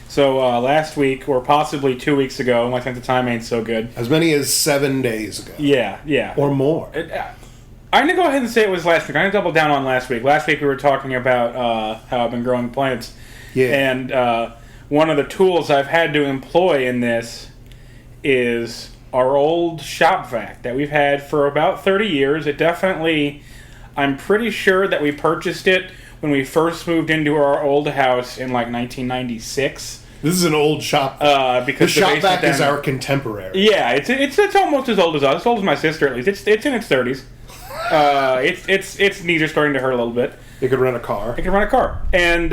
So last week, or possibly 2 weeks ago, my sense of time ain't so good. As many as 7 days ago. Yeah. Or more. I'm going to go ahead and say it was last week. I'm going to double down on last week. Last week we were talking about how I've been growing plants. Yeah. And one of the tools I've had to employ in this is our old shop vac that we've had for about 30 years. It definitely... I'm pretty sure that we purchased it when we first moved into our old house in like 1996. This is an old shop. Because the shop vac is our contemporary. Yeah, it's almost as old as us. As old as my sister, at least. It's in its 30s. Its knees are starting to hurt a little bit. It could run a car. And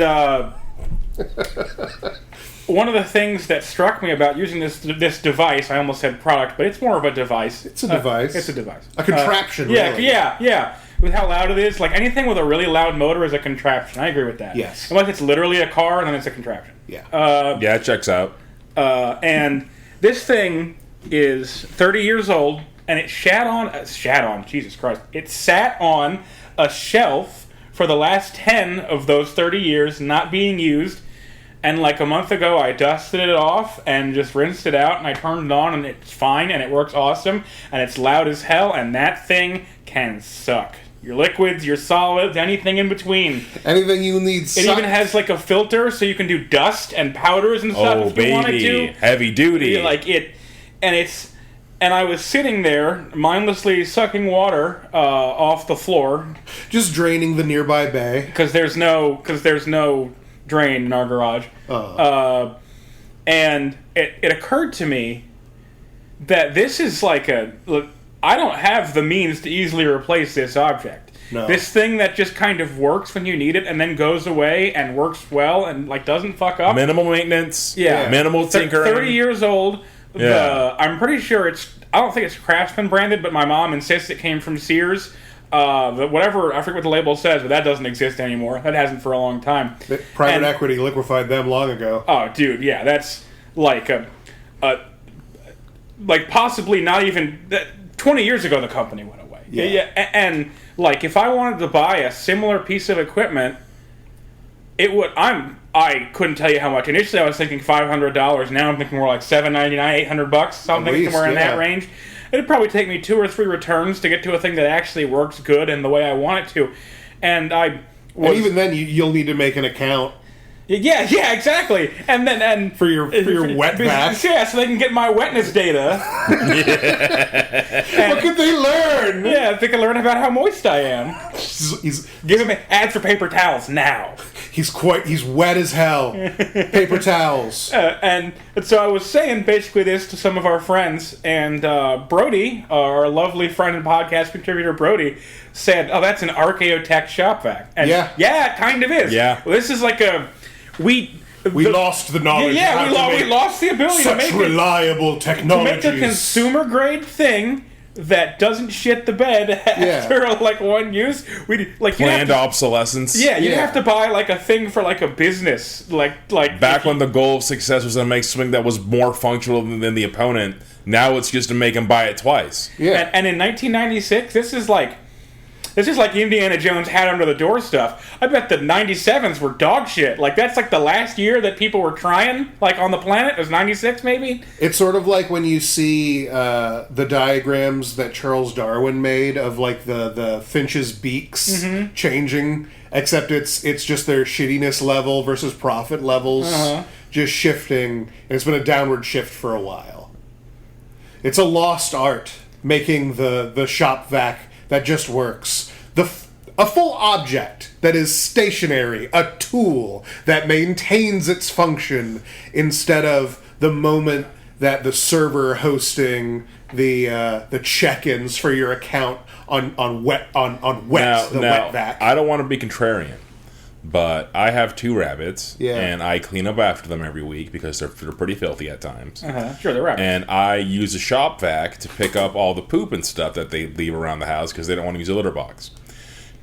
one of the things that struck me about using this device, I almost said product, but it's more of a device. It's a device. It's a device. A contraption, really. Yeah. With how loud it is, like anything with a really loud motor is a contraption. I agree with that. Yes. Unless it's literally a car, then it's a contraption. Yeah. Yeah, it checks out. And this thing is 30 years old, and it sat on a shelf for the last 10 of those 30 years, not being used. And like a month ago, I dusted it off and just rinsed it out, and I turned it on, and it's fine, and it works awesome, and it's loud as hell, and that thing can suck. Your liquids, your solids, anything in between. Anything you need. It even has like a filter, so you can do dust and powders and stuff if you wanted to. Heavy duty. And I was sitting there, mindlessly sucking water off the floor, just draining the nearby bay because there's no drain in our garage. And it occurred to me that this is like I don't have the means to easily replace this object. No. This thing that just kind of works when you need it and then goes away and works well and like doesn't fuck up. Minimal maintenance. Yeah. Minimal tinkering. 30 years old. Yeah. I'm pretty sure I don't think it's Craftsman branded, but my mom insists it came from Sears. Whatever, I forget what the label says, but that doesn't exist anymore. That hasn't for a long time. Private equity liquefied them long ago. Oh, dude, yeah, that's like like possibly not even 20 years ago the company went away. Yeah, and like if I wanted to buy a similar piece of equipment, it would. I couldn't tell you how much. Initially, I was thinking $500. Now I'm thinking more like $799, $800. Something somewhere in that range. It'd probably take me 2 or 3 returns to get to a thing that actually works good and the way I want it to. And even then, you'll need to make an account. Yeah, exactly. And for your wet vac. Yeah, so they can get my wetness data. What could they learn? Yeah, they can learn about how moist I am. He's giving me ads for paper towels now. He's wet as hell. Paper towels. And so I was saying basically this to some of our friends, and Brody, our lovely friend and podcast contributor Brody, said, "Oh, that's an Archeotech Shop Vac." And yeah, it kind of is. Yeah. Well, this is like we lost the knowledge. Yeah, we lost the ability to make reliable technology. To make a consumer grade thing that doesn't shit the bed after like one use. Planned obsolescence. Yeah, you'd have to buy like a thing for like a business, like back when the goal of success was to make something that was more functional than the opponent. Now it's just to make him buy it twice. Yeah, and in 1996, this is like Indiana Jones had under the door stuff. I bet the 97s were dog shit. Like, that's like the last year that people were trying, like, on the planet. It was 96, maybe? It's sort of like when you see the diagrams that Charles Darwin made of, like, the finch's beaks changing, except it's just their shittiness level versus profit levels just shifting, and it's been a downward shift for a while. It's a lost art, making the shop vac that just works. A full object that is stationary, a tool that maintains its function instead of the moment that the server hosting the check-ins for your account on wet vac. I don't want to be contrarian, but I have 2 rabbits, and I clean up after them every week because they're pretty filthy at times. Sure, they're rabbits. And I use a shop vac to pick up all the poop and stuff that they leave around the house because they don't want to use a litter box.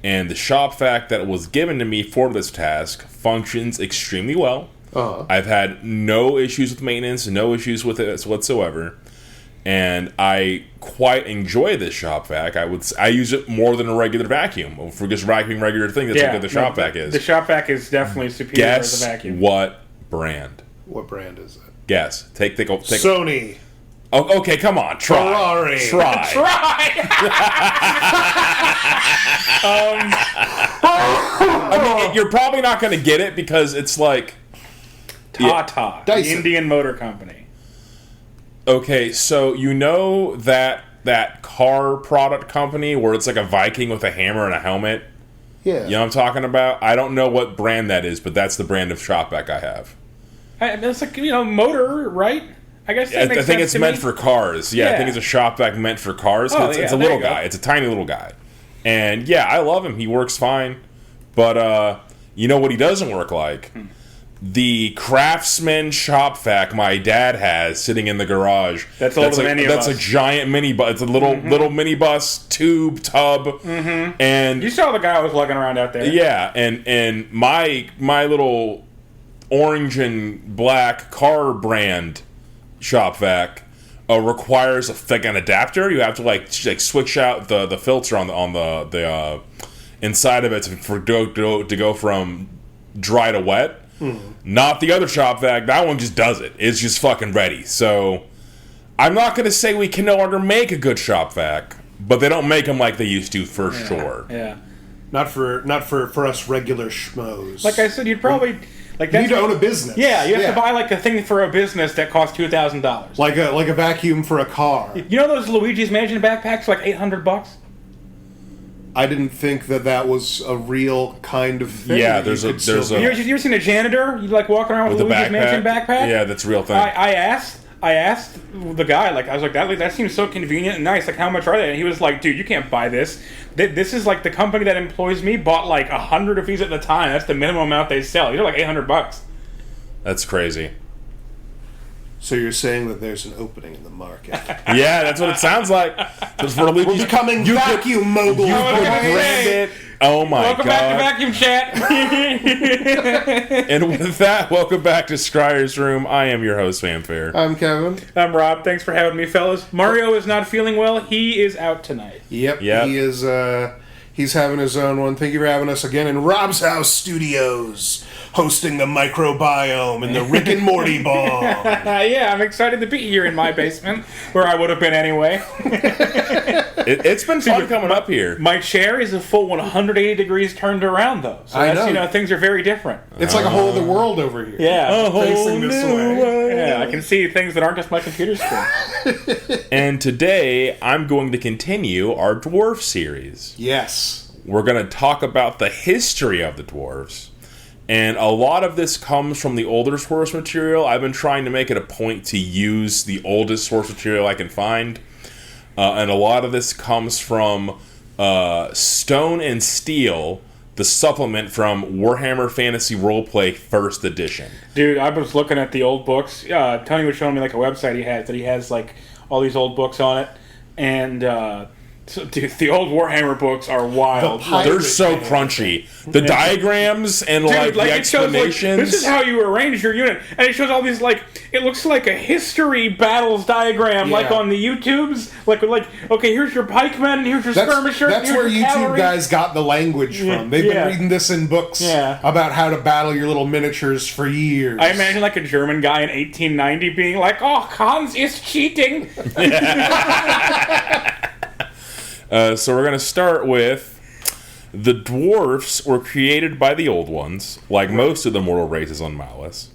And the shop vac that was given to me for this task functions extremely well. I've had no issues with maintenance, no issues with it whatsoever. And I quite enjoy this shop vac. I use it more than a regular vacuum for just vacuuming regular thing. That's what the shop vac is. The shop vac is definitely superior as a vacuum. What brand? What brand is it? Guess. Take Sony. Oh, okay, come on. Try. Ferrari. Try. I mean, you're probably not going to get it because it's like... Tata, the Dyson. Indian Motor Company. Okay, so you know that car product company where it's like a Viking with a hammer and a helmet? Yeah. You know what I'm talking about? I don't know what brand that is, but that's the brand of shop vac I have. It's like, motor, right? I guess that makes I think sense it's to meant me. for cars. Yeah, I think it's a shop vac meant for cars. Oh, It's yeah, a there little you go. guy. It's a tiny little guy. And yeah, I love him. He works fine. But you know what he doesn't work like? The Craftsman shop vac my dad has sitting in the garage. That's older than any of That's us. a giant mini bus. It's a little minibus tube tub. And You saw the guy I was lugging around out there. yeah, and my little orange and black car brand shop vac requires an adapter. You have to like switch out the filter on the inside of it to go from dry to wet. Not the other shop vac. That one just does it. It's just fucking ready. So I'm not going to say we can no longer make a good shop vac, but they don't make them like they used to for sure. Yeah. Not for us regular schmoes. Like I said, you'd probably... Like you need to own a business. Yeah, you have to buy like a thing for a business that costs $2,000. like a vacuum for a car. You know those Luigi's Mansion backpacks for like $800? I didn't think that was a real kind of thing. Yeah, that you there's a- could still there's a- do. You ever seen a janitor? You like walking around with a With the Luigi's Mansion backpack? Yeah, that's a real thing. I asked the guy, like, I was like, that seems so convenient and nice. Like, how much are they? And he was like, dude, you can't buy this. This is like the company that employs me bought like 100 of these at the time. That's the minimum amount they sell. These are like $800. That's crazy. So you're saying that there's an opening in the market. Yeah, that's what it sounds like. We're becoming vacuum moguls. Branded. Oh my Welcome god. back to Vacuum Chat. And with that, welcome back to Scryer's Room. I am your host, Famfare. I'm Kevin. I'm Rob. Thanks for having me, fellas. Mario is not feeling well. He is out tonight. Yep. Yep. He is. He's having his own one. Thank you for having us again in Rob's House Studios, hosting the microbiome and the Rick and Morty bomb. Yeah, I'm excited to be here in my basement, where I would have been anyway. It's been fun coming up here. My chair is a full 180 degrees turned around, though. So I that's, know. things are very different. It's like a whole other world over here. Yeah. Facing this way. Yeah, I can see things that aren't just my computer screen. And today, I'm going to continue our Dwarf series. Yes. We're going to talk about the history of the Dwarves. And a lot of this comes from the older source material. I've been trying to make it a point to use the oldest source material I can find. And a lot of this comes from Stone and Steel, the supplement from Warhammer Fantasy Roleplay 1st Edition. Dude, I was looking at the old books. Tony was showing me like a website he has like all these old books on it. And so, dude, the old Warhammer books are wild. They're so crunchy. The diagrams and Dude, like the it shows, explanations. this is how you arrange your unit, and it shows all these it looks like a history battles diagram, like Yeah. on the YouTubes, like okay, here's your pikemen, and here's your skirmishers. That's and where here's your YouTube cavalry. guys got the language from. They've been Yeah. reading this in books Yeah. about how to battle your little miniatures for years. I imagine like a German guy in 1890 being like, "Oh, Hans is cheating." So we're going to start with the Dwarfs were created by the Old Ones, like most of the mortal races on Malus.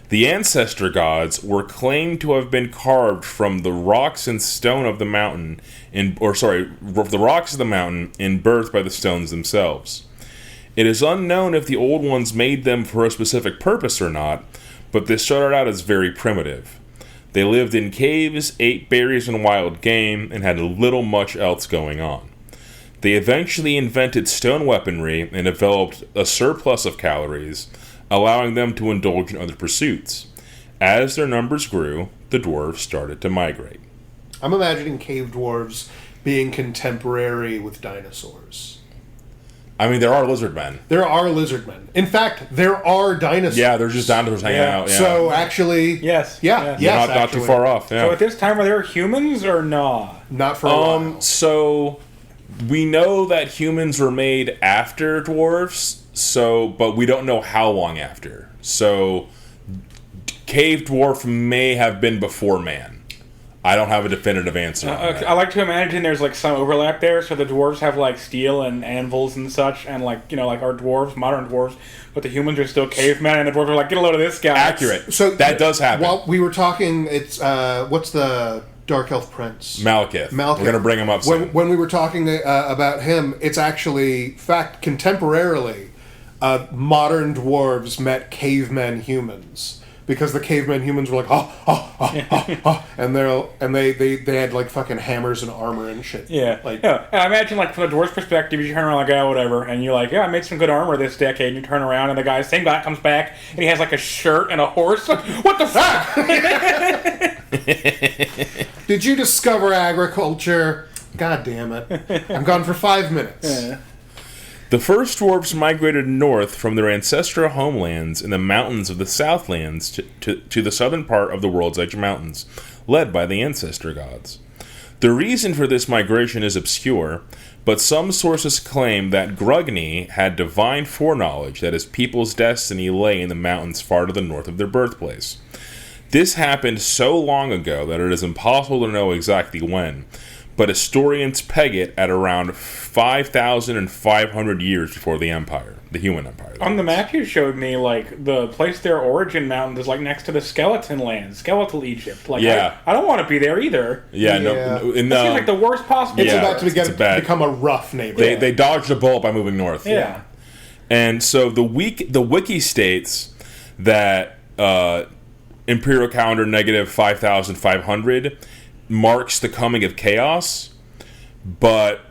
The ancestor gods were claimed to have been carved from the rocks and stone of the mountain, the rocks of the mountain and birthed by the stones themselves. It is unknown if the Old Ones made them for a specific purpose or not, but they started out as very primitive. They lived in caves, ate berries and wild game, and had little much else going on. They eventually invented stone weaponry and developed a surplus of calories, allowing them to indulge in other pursuits. As their numbers grew, the dwarves started to migrate. I'm imagining cave dwarves being contemporary with dinosaurs. I mean, there are lizard men. There are lizard men. In fact, there are dinosaurs. Yeah, they're just dinosaurs hanging out. Yeah. So actually, Yes. yeah, Yeah. yes, not too far off. So Yeah. at this time, are there humans or not? Not for a while. So we know that humans were made after dwarves. But we don't know how long after. So cave dwarf may have been before man. I don't have a definitive answer on that. I like to imagine there's like some overlap there. So the dwarves have like steel and anvils and such, and like like our dwarves, modern dwarves, but the humans are still cavemen, and the dwarves are like, get a load of this guy. Accurate. So that does happen. While we were talking, it's what's the Dark Elf Prince? Malekith. We're going to bring him up soon. When we were talking about him, it's actually contemporarily, modern dwarves met cavemen humans. Because the cavemen humans were like, and they had like fucking hammers and armor and shit. Yeah. And I imagine like from the dwarf's perspective, you turn around like, whatever, and you're like, I made some good armor this decade, and you turn around and the same guy comes back, and he has like a shirt and a horse. Like, what the fuck? Did you discover agriculture? God damn it. I'm gone for 5 minutes. Yeah. The first dwarves migrated north from their ancestral homelands in the mountains of the Southlands to the southern part of the World's Edge Mountains, led by the ancestor gods. The reason for this migration is obscure, but some sources claim that Grugni had divine foreknowledge that his people's destiny lay in the mountains far to the north of their birthplace. This happened so long ago that it is impossible to know exactly when, but historians peg it at around 5,500 years before the Empire, the human Empire. On the map you showed me, like, the place their origin mountain is, like, next to the skeleton land, skeletal Egypt. Like, yeah. I don't want to be there either. Yeah. That seems like the worst possible. It's about to become a rough neighborhood. They dodged a bullet by moving north. Yeah. And so the wiki states that Imperial calendar negative 5,500 marks the coming of chaos, but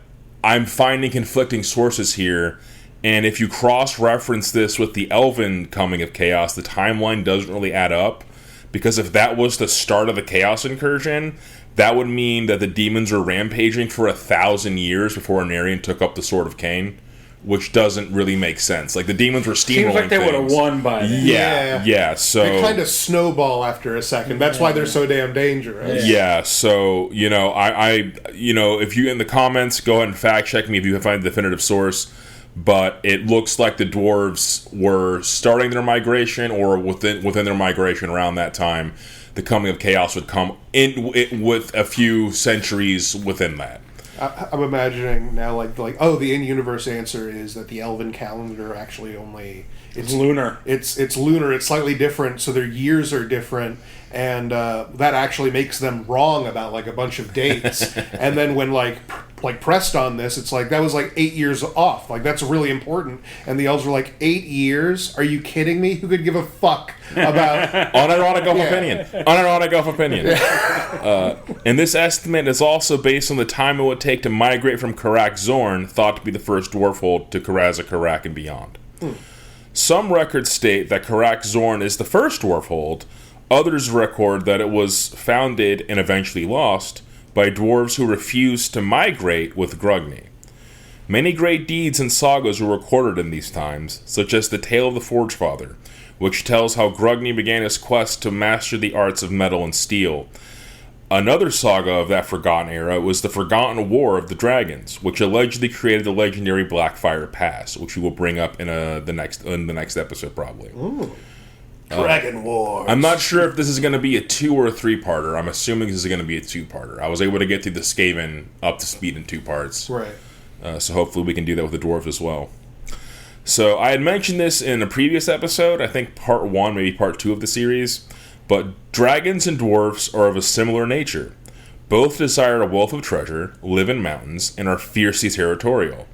I'm finding conflicting sources here, and if you cross-reference this with the Elven coming of chaos, the timeline doesn't really add up, because if that was the start of the chaos incursion, that would mean that the demons were rampaging for 1,000 years before Anarion took up the Sword of Cain, which doesn't really make sense. Like, the demons were steamrolling Seems like they would have won by then. Yeah, so... They kind of snowball after a second. That's why they're so damn dangerous. Yeah, so, I if you in the comments, go ahead and fact-check me if you find a definitive source, but it looks like the dwarves were starting their migration, or within their migration around that time, the coming of chaos would come in with a few centuries within that. I'm imagining now, the in-universe answer is that the Elven calendar actually it's lunar. It's lunar. It's slightly different, so their years are different, and that actually makes them wrong about like a bunch of dates. And then when pressed on this, it's like that was like 8 years off. Like, that's really important. And the elves were like, 8 years? Are you kidding me? Who could give a fuck about unironic opinion? And this estimate is also based on the time it would take to migrate from Karak Zorn, thought to be the first dwarfhold, to Karaza Karak and beyond. Some records state that Karak Zorn is the first dwarfhold. Others record that it was founded and eventually lost by dwarves who refused to migrate with Grugni. Many great deeds and sagas were recorded in these times, such as the Tale of the Forgefather, which tells how Grugni began his quest to master the arts of metal and steel. Another saga of that forgotten era was the Forgotten War of the Dragons, which allegedly created the legendary Blackfire Pass, which we will bring up in the next episode probably. Ooh. Dragon Wars. I'm not sure if this is going to be a 2 or a 3-parter. I'm assuming this is going to be a 2-parter. I was able to get through the Skaven up to speed in 2 parts. Right. So hopefully we can do that with the Dwarves as well. So I had mentioned this in a previous episode, I think part 1, maybe part 2 of the series, but dragons and dwarves are of a similar nature. Both desire a wealth of treasure, live in mountains, and are fiercely territorial.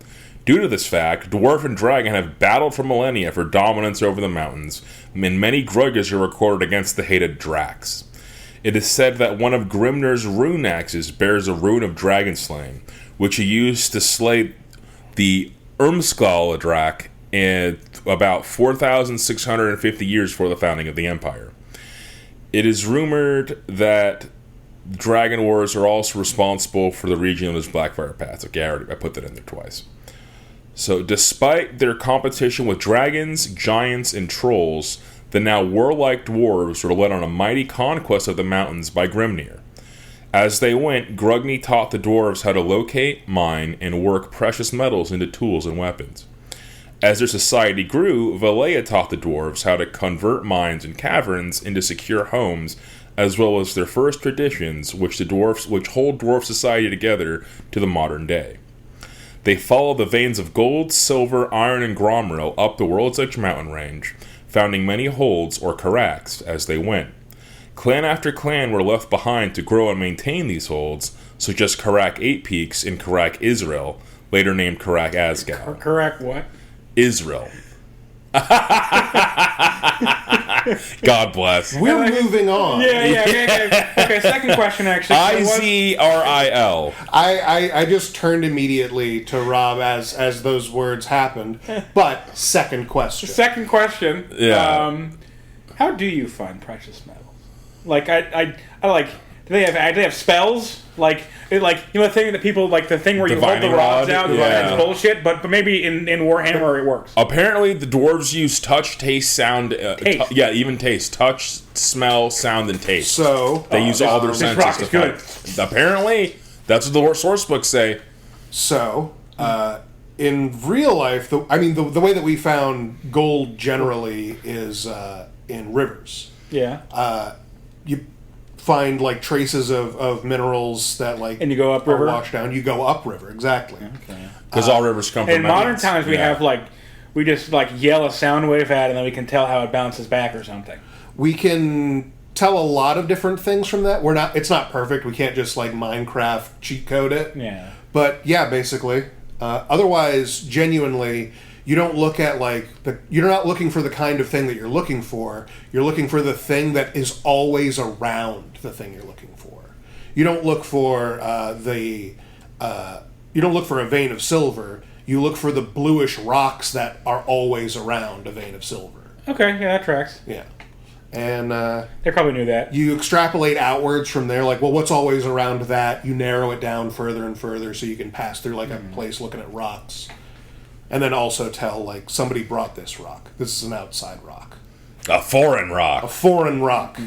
Due to this fact, dwarf and dragon have battled for millennia for dominance over the mountains, and many grudges are recorded against the hated Drax. It is said that one of Grimnir's rune axes bears a rune of dragon slaying, which he used to slay the Urmskal Drak in about 4,650 years before the founding of the Empire. It is rumored that Dragon Wars are also responsible for the region known as Blackfire Pass. Okay, I put that in there twice. So, despite their competition with dragons, giants, and trolls, the now warlike dwarves were led on a mighty conquest of the mountains by Grimnir. As they went, Grugni taught the dwarves how to locate, mine, and work precious metals into tools and weapons. As their society grew, Valea taught the dwarves how to convert mines and caverns into secure homes, as well as their first traditions, which hold dwarf society together to the modern day. They follow the veins of gold, silver, iron, and gromro up the World's Edge mountain range, founding many holds or karaks as they went. Clan after clan were left behind to grow and maintain these holds, such as Karak 8 Peaks in Karak Israel, later named Karak Asgal. Correct what? Israel. God bless. We're moving on. Okay, second question, actually. Izril. I just turned immediately to Rob as those words happened. But second question. Second question. Yeah. How do you find precious metals? Like, I like... Do they have spells? Like the thing that people like, the thing where you hold the rods out, it's bullshit. But maybe in Warhammer it works. Apparently, the dwarves use touch, taste, sound, taste. even taste, touch, smell, sound, and taste. So they use all their senses. Rock is good. Apparently, that's what the source books say. So, in real life, the way that we found gold generally is in rivers. Yeah. You find like traces of minerals that like and you go upriver, wash down. You go upriver, exactly. Because all rivers come from. In modern times, we have we just yell a sound wave at, and then we can tell how it bounces back or something. We can tell a lot of different things from that. It's not perfect. We can't just like Minecraft cheat code it. Yeah. But yeah, basically. Otherwise, genuinely, you don't look at you're not looking for the kind of thing that you're looking for. You're looking for the thing that is always around the thing you're looking for. You don't look for you don't look for a vein of silver. You look for the bluish rocks that are always around a vein of silver. Okay, yeah, that tracks. Yeah. And they probably knew that. You extrapolate outwards from there, what's always around that? You narrow it down further and further so you can pass through a place looking at rocks. And then also tell, somebody brought this rock. This is an outside rock. A foreign rock. A foreign rock.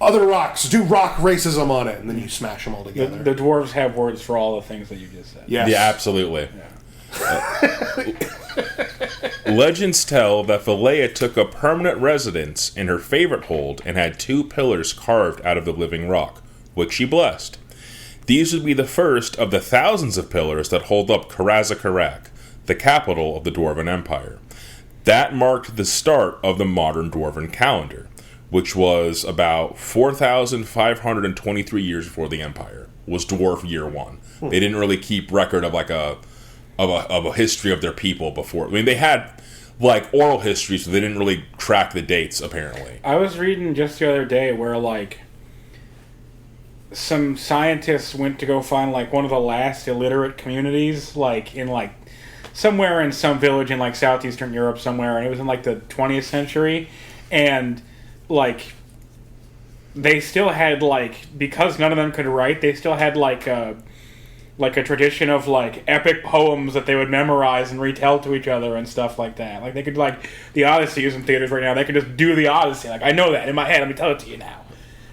Other rocks, do rock racism on it, and then you smash them all together. The dwarves have words for all the things that you just said. Yes. Yeah, absolutely. Legends tell that Valea took a permanent residence in her favorite hold and had 2 pillars carved out of the living rock, which she blessed. These would be the first of the thousands of pillars that hold up Karazakarak, the capital of the Dwarven Empire. That marked the start of the modern Dwarven calendar, which was about 4,523 years before the Empire, was Dwarf Year 1. They didn't really keep record of a history of their people before. I mean, they had oral history, so they didn't really track the dates, apparently. I was reading just the other day where some scientists went to go find one of the last illiterate communities in somewhere in some village in southeastern Europe somewhere, and it was in the 20th century, and they still had because none of them could write, they still had a tradition of epic poems that they would memorize and retell to each other and stuff like that. They could the Odyssey is in theaters right now. They could just do the Odyssey. I know that in my head. Let me tell it to you now.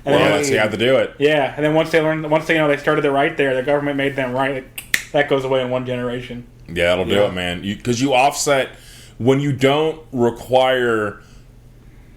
And that's you have to do it. Yeah, and then once they they started to write there, the government made them write. That goes away in one generation. Yeah, that'll do it, man. Because you offset when you don't require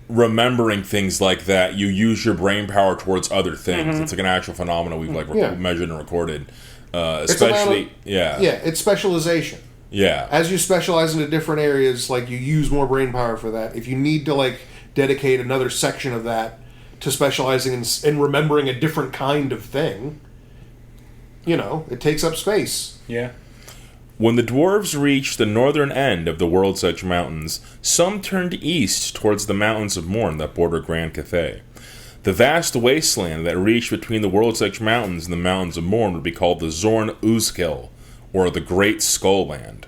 remembering things like that. You use your brain power towards other things. Mm-hmm. It's an actual phenomenon we've measured and recorded. Especially, it's specialization. Yeah, as you specialize into different areas, you use more brain power for that. If you need to dedicate another section of that to specializing in remembering a different kind of thing, it takes up space. Yeah. When the dwarves reached the northern end of the World's Edge Mountains, some turned east towards the Mountains of Morn that border Grand Cathay. The vast wasteland that reached between the World's Edge Mountains and the Mountains of Morn would be called the Zorn Uzkil, or the Great Skull Land.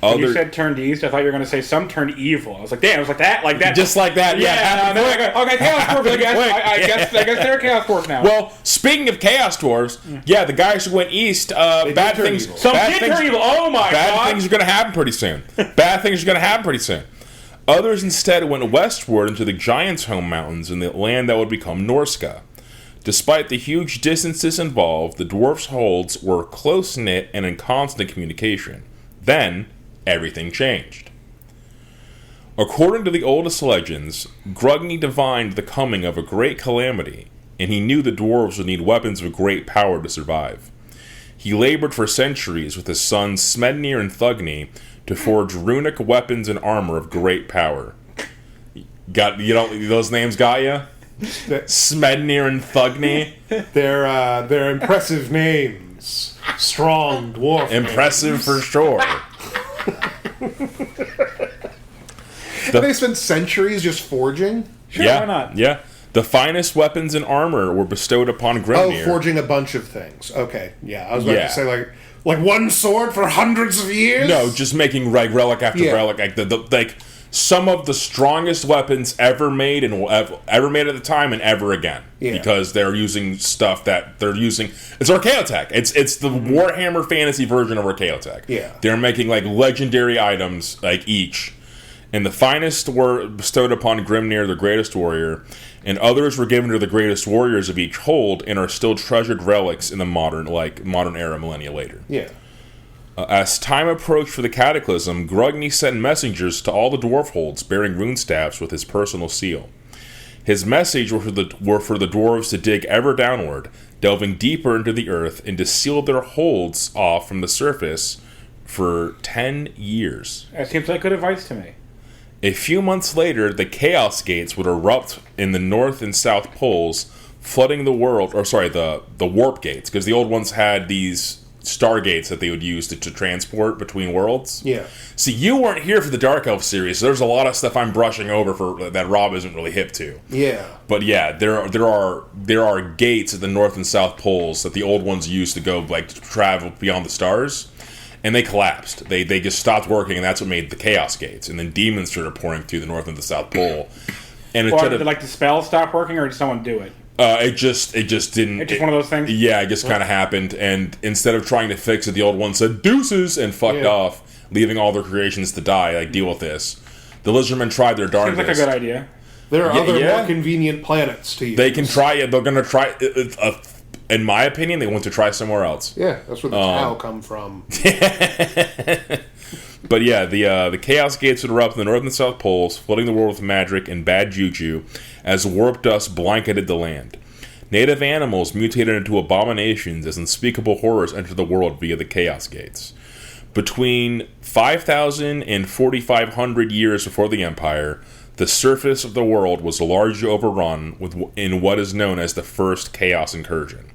When you said turned east, I thought you were going to say some turned evil. I was like, damn, it was that. Just like that, yeah. Okay, Chaos Dwarves, I guess they're Chaos Dwarves now. Well, speaking of Chaos Dwarves, the guys who went east, bad things... Some did turn evil, oh my god! Bad things are going to happen pretty soon. Others instead went westward into the Giants' Home Mountains in the land that would become Norska. Despite the huge distances involved, the dwarfs' holds were close-knit and in constant communication. Then, everything changed. According to the oldest legends, Grugni divined the coming of a great calamity, and he knew the dwarves would need weapons of great power to survive. He labored for centuries with his sons Smednir and Thugni to forge runic weapons and armor of great power. Those names got you? Smednir and Thugni? They're impressive names. Strong dwarf Impressive names. for sure. They spent centuries just forging? Sure, Yeah, why not? yeah. The finest weapons and armor were bestowed upon Grimnir. Oh, forging a bunch of things. Okay, yeah. I was about Yeah. to say, like one sword for hundreds of years? No, just making relic after relic. Like some of the strongest weapons ever made and will ever made at the time and ever again. Yeah. Because they're using stuff that they're using. It's Archeotech. It's the Warhammer fantasy version of Archeotech. Yeah. They're making like legendary items like each. And the finest were bestowed upon Grimnir, the greatest warrior, and others were given to the greatest warriors of each hold and are still treasured relics in the modern era, millennia later. Yeah. As time approached for the Cataclysm, Grugni sent messengers to all the dwarf holds bearing rune staffs with his personal seal. His message were for the dwarves to dig ever downward, delving deeper into the earth, and to seal their holds off from the surface for 10 years. That seems like good advice to me. A few months later, the Chaos Gates would erupt in the north and south poles, flooding the world, the Warp Gates, because the old ones had these stargates that they would use to transport between worlds. Yeah. See, you weren't here for the Dark Elf series, so there's a lot of stuff I'm brushing over for that Rob isn't really hip to. Yeah. But yeah, there are gates at the north and south poles that the old ones used to go to travel beyond the stars. And they collapsed. They just stopped working, and that's what made the Chaos Gates. And then demons started pouring through the North and the South Pole. And Or did the spell stop working, or did someone do it? It just didn't. It's just one of those things? Yeah, it just kind of happened. And instead of trying to fix it, the old one said deuces and fucked off, leaving all their creations to die. Like, deal with this. The Lizardmen tried their darndest. Seems like a good idea. There are other more convenient planets to use. They can try it. They're going to try in my opinion, they want to try somewhere else. Yeah, that's where the cow come from. But yeah, the Chaos Gates would erupt in the North and South Poles, flooding the world with magic and bad juju as warp dust blanketed the land. Native animals mutated into abominations as unspeakable horrors entered the world via the Chaos Gates. Between 5,000 and 4,500 years before the Empire, the surface of the world was largely overrun in what is known as the First Chaos Incursion.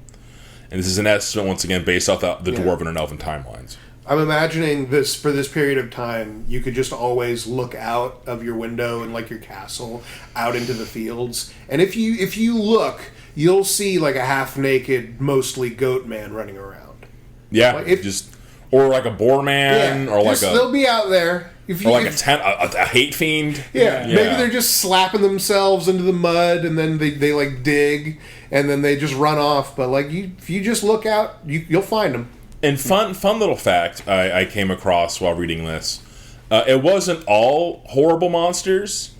And this is an estimate, once again, based off the Dwarven and Elven timelines. I'm imagining this, for this period of time, you could just always look out of your window and your castle out into the fields. And if you look, you'll see a half-naked, mostly goat man running around. Yeah, or a boar man, or they'll be out there. A hate fiend. Yeah, maybe they're just slapping themselves into the mud, and then they dig, and then they just run off. But if you just look out, you'll find them. And fun little fact I came across while reading this: it wasn't all horrible monsters.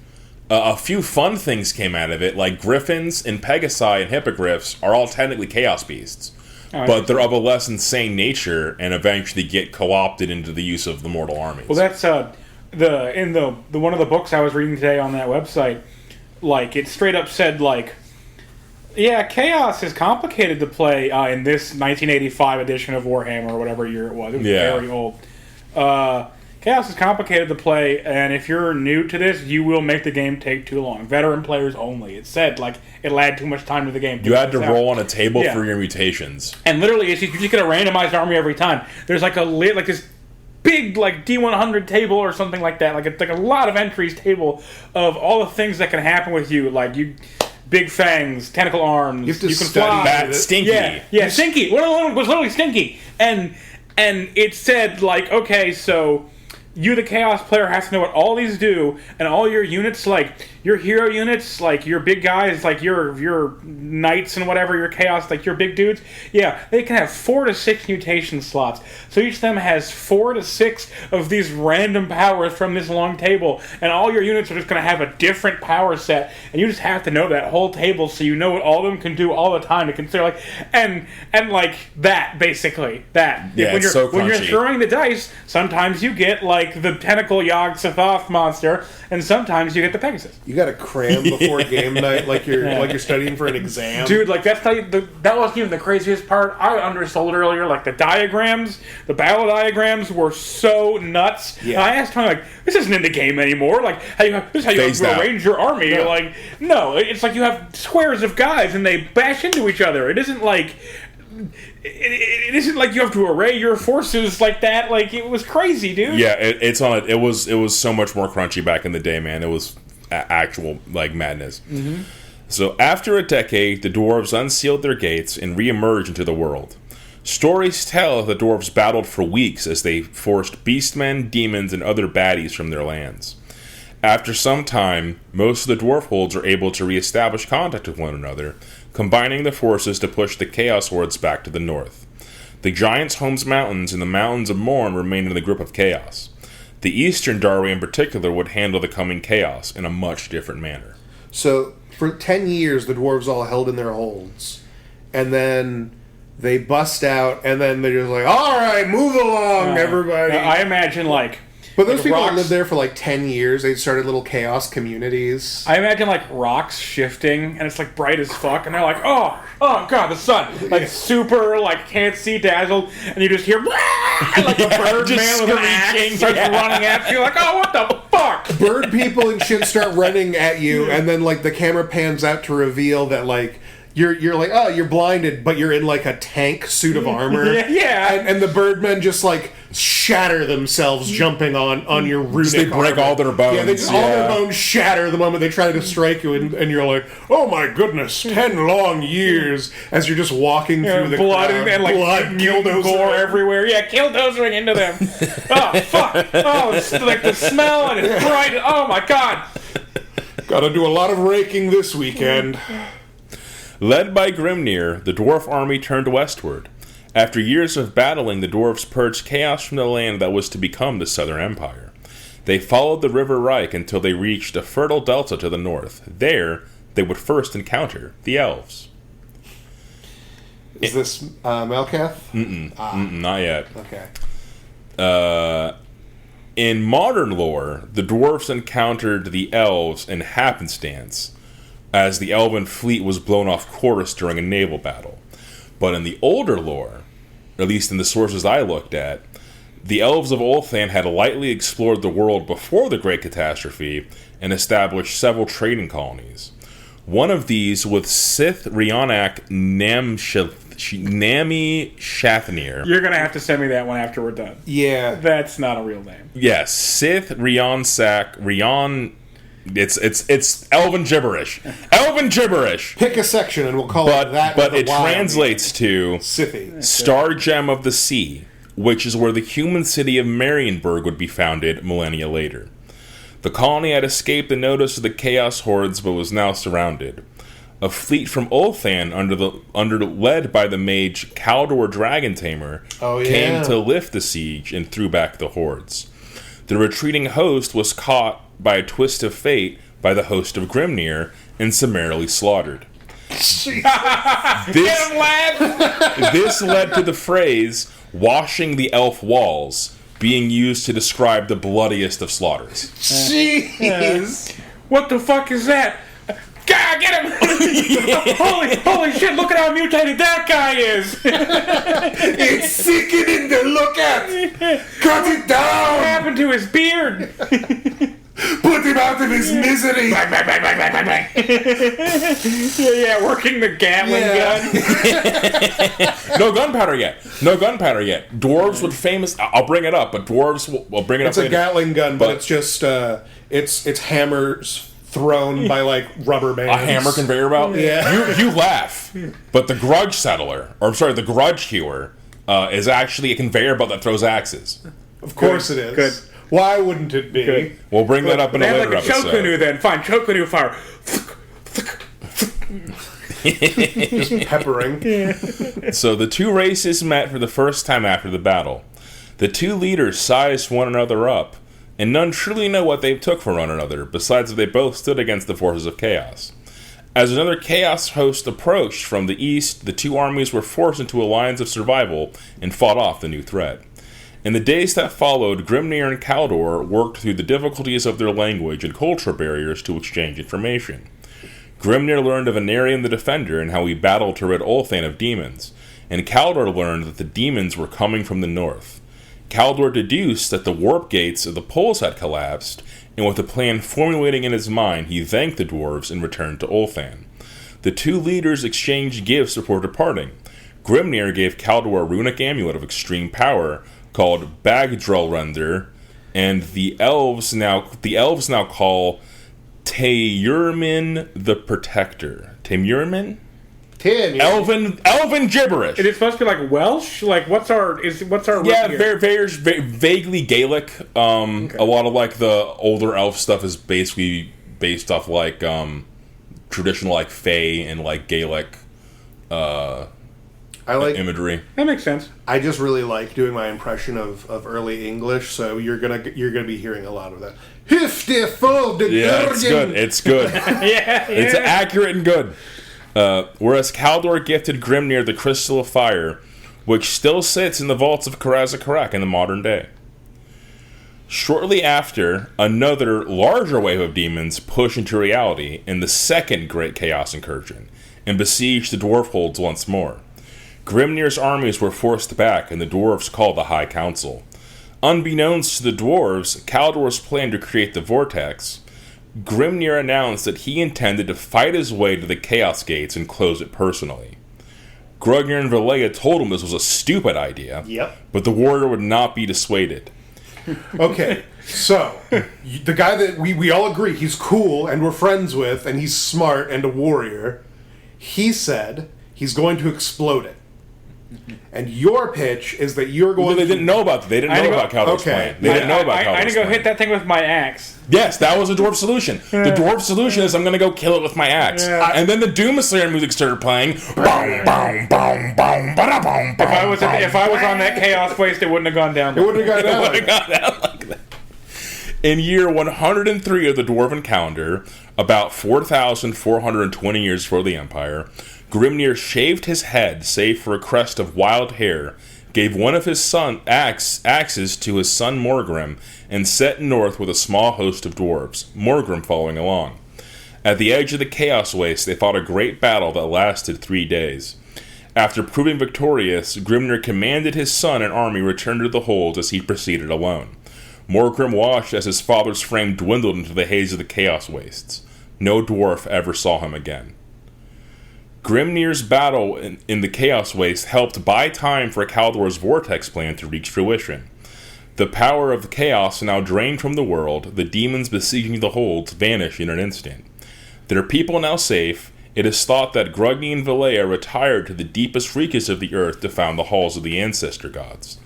A few fun things came out of it, like griffins and pegasi and hippogriffs are all technically chaos beasts. But they're of a less insane nature and eventually get co-opted into the use of the mortal armies. Well, that's in the one of the books I was reading today on that website. It straight up said yeah, chaos is complicated to play in this 1985 edition of Warhammer or whatever year it was. It was very old. Chaos is complicated to play, and if you're new to this, you will make the game take too long. Veteran players only. It said it'll add too much time to the game. You had to roll on a table for your mutations, and literally, you just get a randomized army every time. There's this big D100 table or something like that. It's a lot of entries table of all the things that can happen with you. Big fangs, tentacle arms. You can fly. Bad, stinky. Yeah, stinky. One of them was literally stinky, and it said okay, so you, the Chaos player, have to know what all these do, and all your units, your hero units, like your big guys, like your knights and whatever, your chaos, like your big dudes, yeah, they can have 4 to 6 mutation slots. So each of them has 4 to 6 of these random powers from this long table, and all your units are just going to have a different power set, and you just have to know that whole table so you know what all of them can do all the time to consider, like, and like that, basically. That. Yeah, when it's so when you're crunchy. throwing the dice, sometimes you get, like, the tentacle Yog-Sothoth monster, and sometimes you get the Pegasus. You got to cram before game night, like you're studying for an exam. Dude, like, that wasn't even the craziest part. I undersold earlier, like, the diagrams, the battle diagrams were so nuts. Yeah. And I asked Tony, like, this isn't in the game anymore. Like, this is how you Phased out. arrange your army. No. Like, no, it's like you have squares of guys and they bash into each other. It isn't like... It isn't like you have to array your forces like that. Like, it was crazy, dude. Yeah, it was so much more crunchy back in the day, man. It was actual, like, madness. Mm-hmm. So after a decade, the dwarves unsealed their gates and re-emerged into the world. Stories tell the dwarves battled for weeks as they forced beastmen, demons, and other baddies from their lands. After some time, most of the dwarf holds are able to re-establish contact with one another, combining the forces to push the Chaos Hordes back to the north. The Giants' Homes Mountains and the Mountains of Morn remained in the grip of Chaos. The Eastern Darway in particular would handle the coming Chaos in a much different manner. So, for 10 years, the dwarves all held in their holds. And then they bust out, and then they're just like, all right, move along, everybody. I imagine, like... But those like people that rocks- lived there for like 10 years, they started little chaos communities. I imagine, like, rocks shifting, and it's, like, bright as fuck, and they're like, oh, God, the sun. Like, super, like, can't see dazzled, and you just hear, and, like, a bird Just man with an axe screeching, starts yeah. running at you. Like, oh, what the fuck? Bird people and shit start running at you, and then like the camera pans out to reveal that like you're like, oh, you're blinded, but you're in like a tank suit of armor. Yeah. And the birdmen just like shatter themselves jumping on your runic They break armor. all their bones, Yeah, all their yeah. bones shatter the moment they try to strike you, and you're like, oh my goodness, 10 long years as you're just walking through the blood crowd. and like blood, mutant gore everywhere. Yeah, killdozering into them. Oh, fuck. Oh, it's like the smell, and it's bright. Oh, my God. Gotta do a lot of raking this weekend. Led by Grimnir, the dwarf army turned westward. After years of battling, the dwarves purged chaos from the land that was to become the Southern Empire. They followed the River Reich until they reached a fertile delta to the north. There, they would first encounter the elves. Is this Melkath? Not yet. Okay. In modern lore, the dwarves encountered the elves in happenstance, as the elven fleet was blown off course during a naval battle. But in the older lore, at least in the sources I looked at, the elves of Ulthan had lightly explored the world before the Great Catastrophe and established several trading colonies. One of these was Sith Rionak Nami Shathnir. You're going to have to send me that one after we're done. Yeah. That's not a real name. Yes, Sith Rion. It's Elven gibberish. Elven gibberish. Pick a section and we'll call it that. But with it a Y. translates to Sithy. Star Gem of the Sea, which is where the human city of Marienburg would be founded millennia later. The colony had escaped the notice of the Chaos Hordes, but was now surrounded. A fleet from Ulthan, led by the mage Kaldor Dragon Tamer, came to lift the siege and threw back the hordes. The retreating host was caught by a twist of fate by the host of Grimnir and summarily slaughtered. This led to the phrase, washing the elf walls, being used to describe the bloodiest of slaughters. Jeez! What the fuck is that? God, get him! holy shit, look at how mutated that guy is! It's sickening to look at! Cut it What down! happened to his beard? Put him out of his misery! Bang, bang, bang, bang, bang, bang, bang. yeah, working the Gatling gun. No gunpowder yet. Dwarves would I'll bring it up, but dwarves will bring it It's up a later. Gatling gun, but it's just, it's hammers thrown by, like, rubber bands. A hammer conveyor belt? Yeah. You laugh, but the grudge settler, the grudge hewer, is actually a conveyor belt that throws axes. Of course it is. Good. Why wouldn't it be? Good. We'll bring that up in a They have later like a episode. Chocanu then. Fine, Chocanu fire. Just peppering. So the two races met for the first time after the battle. The two leaders sized one another up, and none truly know what they took from one another, besides that they both stood against the forces of chaos. As another chaos host approached from the east, the two armies were forced into a alliance of survival and fought off the new threat. In the days that followed, Grimnir and Kaldor worked through the difficulties of their language and cultural barriers to exchange information. Grimnir learned of Anarion the Defender and how he battled to rid Ulthan of demons, and Kaldor learned that the demons were coming from the north. Kaldor deduced that the warp gates of the poles had collapsed, and with a plan formulating in his mind, he thanked the dwarves and returned to Ulthan. The two leaders exchanged gifts before departing. Grimnir gave Kaldor a runic amulet of extreme power called Bagdrulrender, and the elves now call Teyrmin the Protector. Teyrmin? Elven gibberish. Is it supposed to be like Welsh? Like what's our Yeah, very vaguely Gaelic. Okay. A lot of like the older elf stuff is basically based off like traditional like Fae and like Gaelic I like imagery. That makes sense. I just really like doing my impression of early English, so you're gonna be hearing a lot of that. Yeah, it's good. Yeah, it's accurate and good. Whereas Kaldor gifted Grimnir the Crystal of Fire, which still sits in the vaults of Karaz-Karak in the modern day. Shortly after, another larger wave of demons pushed into reality in the second Great Chaos Incursion, and besieged the dwarf holds once more. Grimnir's armies were forced back, and the dwarves called the High Council. Unbeknownst to the dwarves, Kaldor's plan to create the Vortex, Grimnir announced that he intended to fight his way to the Chaos Gates and close it personally. Grugnir and Valea told him this was a stupid idea, but the warrior would not be dissuaded. Okay, so, the guy that we all agree he's cool and we're friends with, and he's smart and a warrior, he said he's going to explode it. And your pitch is that you're going They didn't know about that. They didn't know about Kaldor's plan. They didn't know about Kaldor's plan. I need to go hit that thing with my axe. Yes, that was the dwarf solution. The dwarf solution is I'm going to go kill it with my axe. Yeah. And then the Doom Slayer music started playing. Boom, boom, boom, boom, ba boom. If I was on that chaos waste, it wouldn't have gone down. It wouldn't have gone down. It got down like that. In year 103 of the Dwarven calendar, about 4,420 years before the Empire, Grimnir shaved his head, save for a crest of wild hair, gave one of his axes to his son Morgrim, and set north with a small host of dwarves, Morgrim following along. At the edge of the Chaos Waste, they fought a great battle that lasted 3 days. After proving victorious, Grimnir commanded his son and army return to the holds as he proceeded alone. Morgrim watched as his father's frame dwindled into the haze of the Chaos Wastes. No dwarf ever saw him again. Grimnir's battle in the Chaos Waste helped buy time for Kaldor's Vortex plan to reach fruition. The power of the Chaos now drained from the world, the demons besieging the holds vanish in an instant. Their people now safe, it is thought that Grugni and Valea retired to the deepest reaches of the earth to found the halls of the ancestor gods.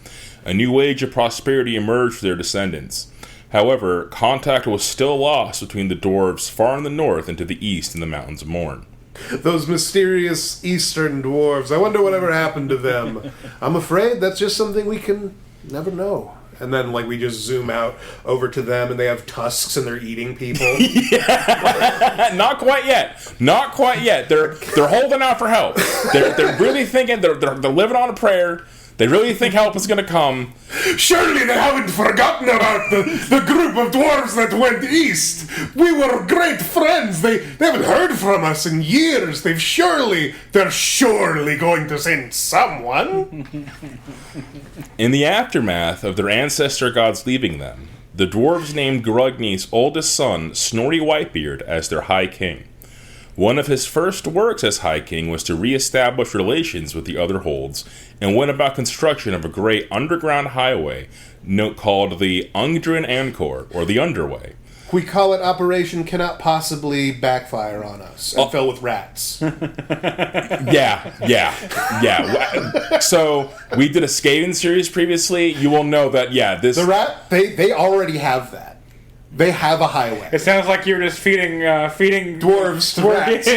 A new age of prosperity emerged for their descendants. However, contact was still lost between the dwarves far in the north and to the east in the Mountains of Morn. Those mysterious eastern dwarves. I wonder whatever happened to them. I'm afraid that's just something we can never know. And then, like, we just zoom out over to them, and they have tusks, and they're eating people. Yeah. Not quite yet. Not quite yet. They're holding out for help. They're really thinking. They're living on a prayer. They really think help is going to come. Surely they haven't forgotten about the group of dwarves that went east. We were great friends. They haven't heard from us in years. They're surely going to send someone. In the aftermath of their ancestor gods leaving them, the dwarves named Grugni's oldest son, Snorri Whitebeard, as their High King. One of his first works as High King was to re-establish relations with the other holds, and went about construction of a great underground highway called the Ungdrin Ancor, or the Underway. We call it Operation Cannot Possibly Backfire on Us and fell with rats. Yeah. So we did a Skaven series previously. You will know that, this... The rat, they already have that. They have a highway. It sounds like you were just feeding dwarves to rats.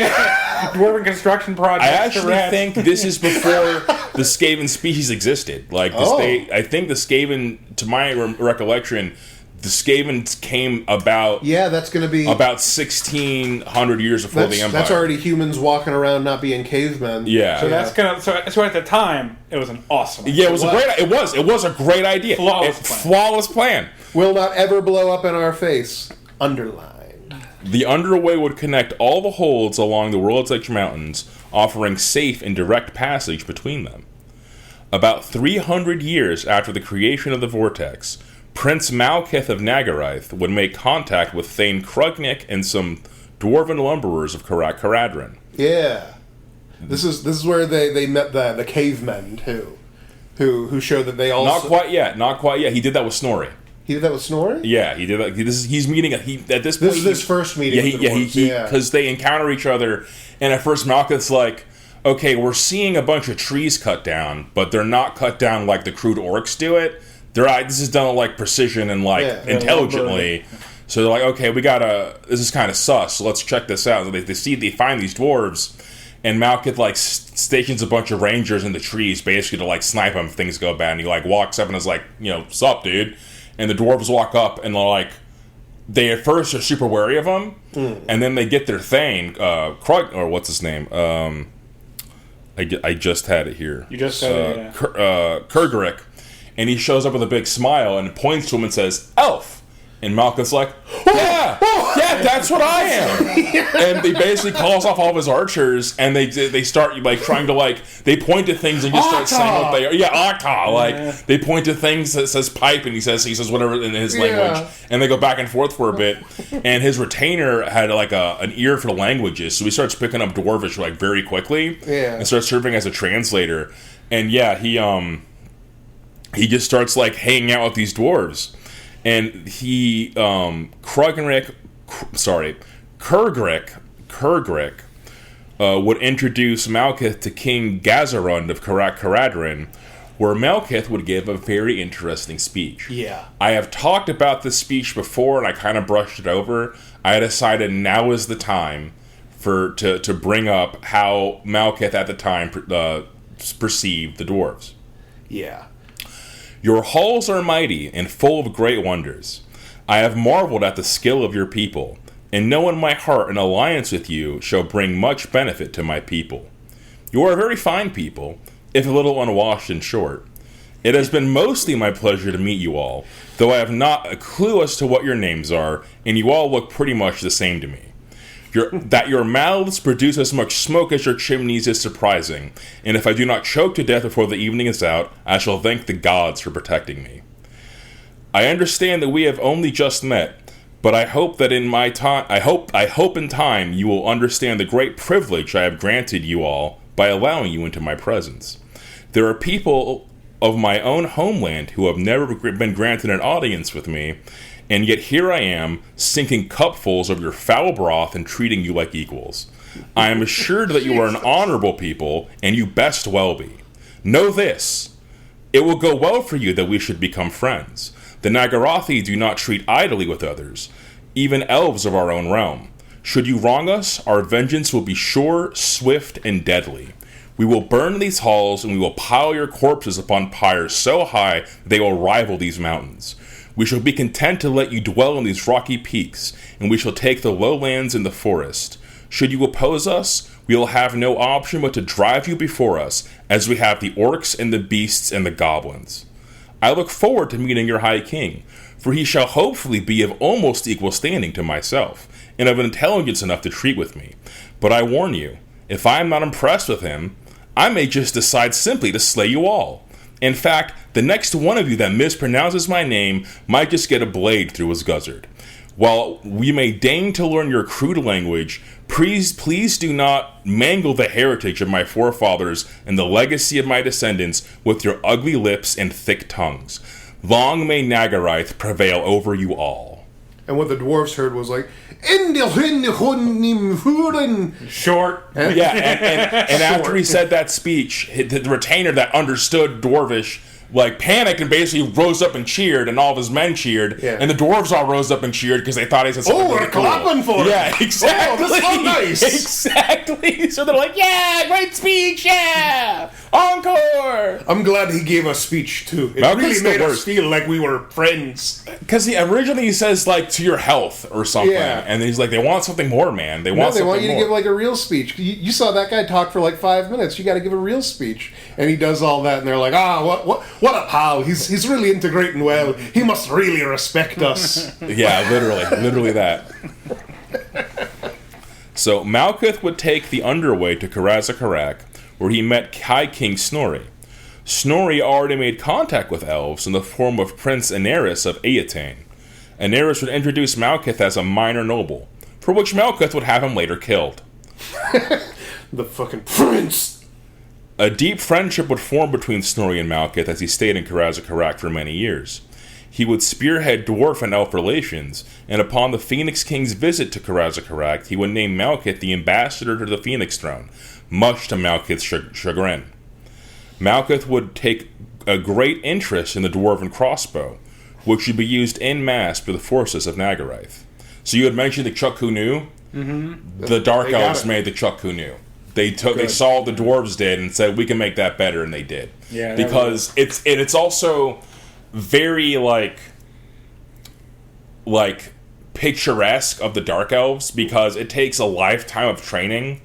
Dwarven construction projects. I actually think this is before the Skaven species existed. Like, I think the Skaven, to my recollection, the Skavens came about... Yeah, that's going to be... about 1,600 years before the Empire. That's already humans walking around not being cavemen. Yeah. So that's gonna... So at the time, it was an awesome idea. Yeah, it was a great idea. Flawless plan. Will not ever blow up in our face. Underlined. The underway would connect all the holds along the World's Edge Mountains, offering safe and direct passage between them. About 300 years after the creation of the Vortex, Prince Malkith of Nagarythe would make contact with Thane Krugnik and some dwarven lumberers of Caradron. Yeah. This is where they met the cavemen, too. Who show that they also... Not quite yet. He did that with Snorri. He did that with Snorri? Yeah, he did that. He's meeting... at this point... This is his first meeting with the dwarves, because they encounter each other, and at first Malkith's like, okay, we're seeing a bunch of trees cut down, but they're not cut down like the crude orcs do it. This is done like precision and intelligently. So they're like, okay, this is kind of sus. So let's check this out. So they find these dwarves, and Malkith stations a bunch of rangers in the trees, basically to snipe them if things go bad. And he walks up and is like, sup, dude? And the dwarves walk up and they at first are super wary of him, and then they get their Thane, Krug, or what's his name? I just had it here. You just said it, yeah. Kurgarik. And he shows up with a big smile and points to him and says, "Elf." And Malkith's like, yeah, that's what I am. And he basically calls off all of his archers, and they start trying to they point to things and just start saying what they are. Yeah, Aka. They point to things that says pipe, and he says whatever in his language, and they go back and forth for a bit. And his retainer had an ear for languages, so he starts picking up Dwarvish very quickly, and starts serving as a translator. And he just starts hanging out with these dwarves. And he, Kurgrik, would introduce Malkith to King Gazarund of Caradron, where Malkith would give a very interesting speech. Yeah. I have talked about this speech before, and I kind of brushed it over. I decided now is the time to bring up how Malkith at the time perceived the dwarves. Yeah. Your halls are mighty and full of great wonders. I have marveled at the skill of your people, and know in my heart an alliance with you shall bring much benefit to my people. You are a very fine people, if a little unwashed and short. It has been mostly my pleasure to meet you all, though I have not a clue as to what your names are, and you all look pretty much the same to me. That your mouths produce as much smoke as your chimneys is surprising, and if I do not choke to death before the evening is out, I shall thank the gods for protecting me. I understand that we have only just met, but I hope that in time you will understand the great privilege I have granted you all by allowing you into my presence. There are people of my own homeland who have never been granted an audience with me, and yet here I am, sinking cupfuls of your foul broth and treating you like equals. I am assured that you are an honorable people, and you best well be. Know this, it will go well for you that we should become friends. The Nagarothi do not treat idly with others, even elves of our own realm. Should you wrong us, our vengeance will be sure, swift, and deadly. We will burn these halls, and we will pile your corpses upon pyres so high they will rival these mountains. We shall be content to let you dwell on these rocky peaks, and we shall take the lowlands and the forest. Should you oppose us, we will have no option but to drive you before us, as we have the orcs and the beasts and the goblins. I look forward to meeting your high king, for he shall hopefully be of almost equal standing to myself, and of intelligence enough to treat with me. But I warn you, if I am not impressed with him, I may just decide simply to slay you all. In fact, the next one of you that mispronounces my name might just get a blade through his guzzard. While we may deign to learn your crude language, please do not mangle the heritage of my forefathers and the legacy of my descendants with your ugly lips and thick tongues. Long may Nagarythe prevail over you all. And what the dwarves heard was like, Short. Yeah, and after he said that speech, the retainer that understood Dwarvish like panicked and basically rose up and cheered, and all of his men cheered, and the dwarves all rose up and cheered because they thought he said something really cool. Clapping for him. Yeah, exactly. Oh, this is nice. Exactly. So they're like, yeah, great speech, yeah, encore. I'm glad he gave a speech too. It really made us feel like we were friends. Because originally he says like to your health or something, and he's like, they want something more, man. They want you to give like a real speech. You saw that guy talk for like 5 minutes. You got to give a real speech, and he does all that, and they're like, what a pal. He's really integrating well. He must really respect us. Yeah, literally that. So Malkuth would take the underway to Karazakarak, where he met High King Snorri. Snorri already made contact with elves in the form of Prince Aeneris of Eataine. Aeneris would introduce Malkuth as a minor noble, for which Malkuth would have him later killed. The fucking prince! A deep friendship would form between Snorri and Malkuth as he stayed in Karazakarak for many years. He would spearhead dwarf and elf relations, and upon the Phoenix King's visit to Karazakarak, he would name Malkuth the ambassador to the Phoenix Throne, much to Malkuth's chagrin. Malkuth would take a great interest in the dwarven crossbow, which should be used en masse for the forces of Nagarath. So you had mentioned the Chuck-Ku-Nu? Mm-hmm. The Dark Elves made the Chuck-Ku-Nu. They saw what the dwarves did and said, we can make that better, and they did. Yeah, because it's also very like picturesque of the Dark Elves, because it takes a lifetime of training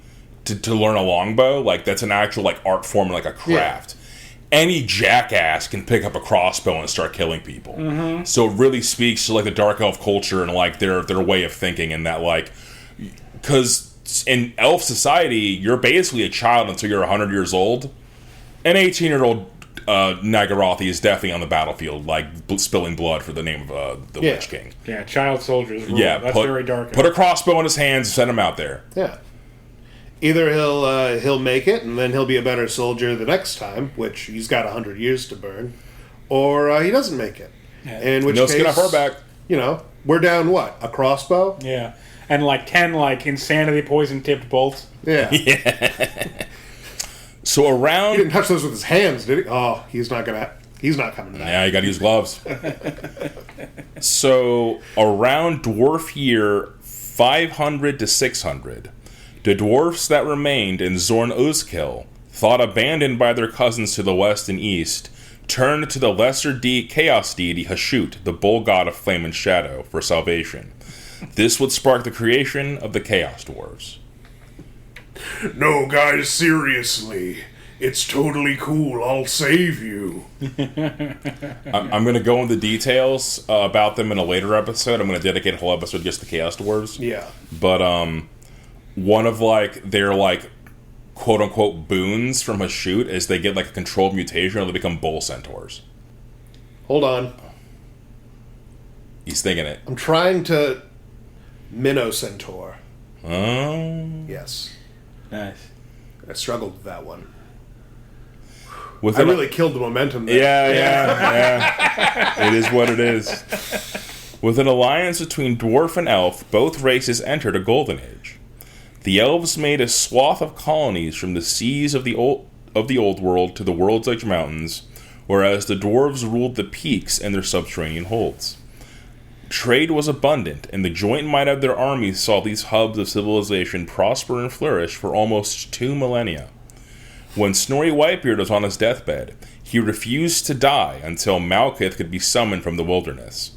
to learn a longbow. Like, that's an actual like art form, like a craft. Yeah. Any jackass can pick up a crossbow and start killing people. Mm-hmm. So it really speaks to like the Dark Elf culture and like their way of thinking, and that like, because in elf society, you're basically a child until you're 100 years old. An 18-year-old Nagarothi is definitely on the battlefield, like spilling blood for the name of the Witch King. Yeah, child soldiers. Yeah, that's very dark. Put a crossbow in his hands and send him out there. Yeah. Either he'll make it, and then he'll be a better soldier the next time, which he's got 100 years to burn, or he doesn't make it. Yeah. In which case, skin off our back. We're down what? A crossbow? Yeah. And like 10 like insanity poison tipped bolts. Yeah. So around, he didn't touch those with his hands, did he? Oh, he's not coming back. Yeah, you gotta use gloves. So around dwarf year 500 to 600, the dwarfs that remained in Zorn Uzkill, thought abandoned by their cousins to the west and east, turned to the lesser chaos deity Hashut, the bull god of flame and shadow, for salvation. This would spark the creation of the Chaos Dwarves. No, guys, seriously. It's totally cool. I'll save you. I'm going to go into details about them in a later episode. I'm going to dedicate a whole episode just to Chaos Dwarves. Yeah. But one of like their like quote-unquote boons from Hashut is they get like a controlled mutation or they become bull centaurs. Hold on. He's thinking it. I'm trying to... Minnow Centaur. Oh. Yes. Nice. I struggled with that one. I really killed the momentum there. Yeah. It is what it is. With an alliance between dwarf and elf, both races entered a golden age. The elves made a swath of colonies from the seas of the old world to the world's edge mountains, whereas the dwarves ruled the peaks and their subterranean holds. Trade was abundant, and the joint might of their armies saw these hubs of civilization prosper and flourish for almost 2 millennia. When Snorri Whitebeard was on his deathbed, he refused to die until Malkuth could be summoned from the wilderness.